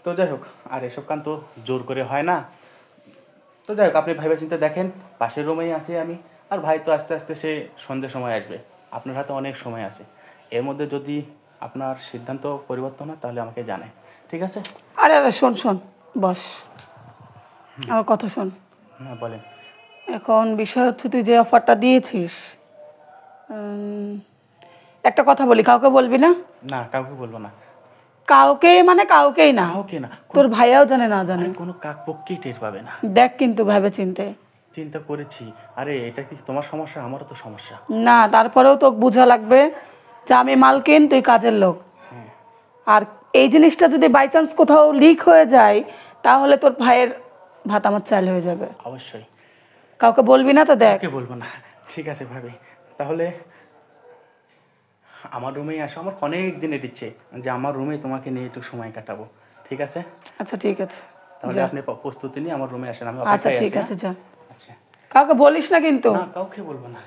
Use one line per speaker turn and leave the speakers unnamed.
তো যাই হোক, আর এসব কাম তো জোর করে হয় না। তো যাই হোক, আপনি ভাইবা চিন্তা দেখেন, পাশের রুমেই আছি আমি। আর ভাই তো আস্তে আস্তে সে সন্ধ্যের সময় আসবে, আপনার হাতে অনেক সময় আছে। এর মধ্যে যদি আপনার সিদ্ধান্ত পরিবর্তন হয় তাহলে আমাকে জানায়, ঠিক আছে?
আরে আরে শোন শোন, বস, আমার কথা শোন।
হ্যাঁ বলেন।
এখন বিষয় হচ্ছে তুই যে অফারটা দিয়েছিস, একটা কথা বলি, কাউকে বলবি না?
না, কাউকে বলবো না।
কাউকে মানে কাউকেই না?
কাউকে না।
তোর ভাইয়াও জানে না জানে?
আরে কোনো কাক পক্ষেই টের পাবে না।
দেখ কিন্তু ভেবে চিনতে।
চিন্তা করেছি। আরে এটা কি তোমার সমস্যা? আমারও তো সমস্যা।
না, তারপরেও তোকে বোঝা লাগবে যে আমি মালকিন, তুই কাজের লোক।
হ্যাঁ।
আর এই জিনিসটা যদি বাই চান্স কোথাও লিক হয়ে যায়, তাহলে তোর ভাইয়ের ভাত আমার চাল হয়ে যাবে।
অবশ্যই।
কাউকে বলবি না তো? দেখ।
কাউকে বলবো না। ঠিক আছে ভাবি, তাহলে আমার রুমেই আসো। আমার অনেক দিনের ইচ্ছে যে আমার রুমে তোমাকে নিয়ে একটু সময় কাটাবো, ঠিক আছে?
আচ্ছা ঠিক আছে,
তাহলে
যা।
আপনি প্রস্তুতি নিয়ে আমার রুমে আসেন, আমি
আচ্ছা
অপেক্ষায়
ঠিক
আছি।
আছে, যা।
আচ্ছা।
কাউকে বলিস না কিন্তু।
না, কাউকে বলবো না।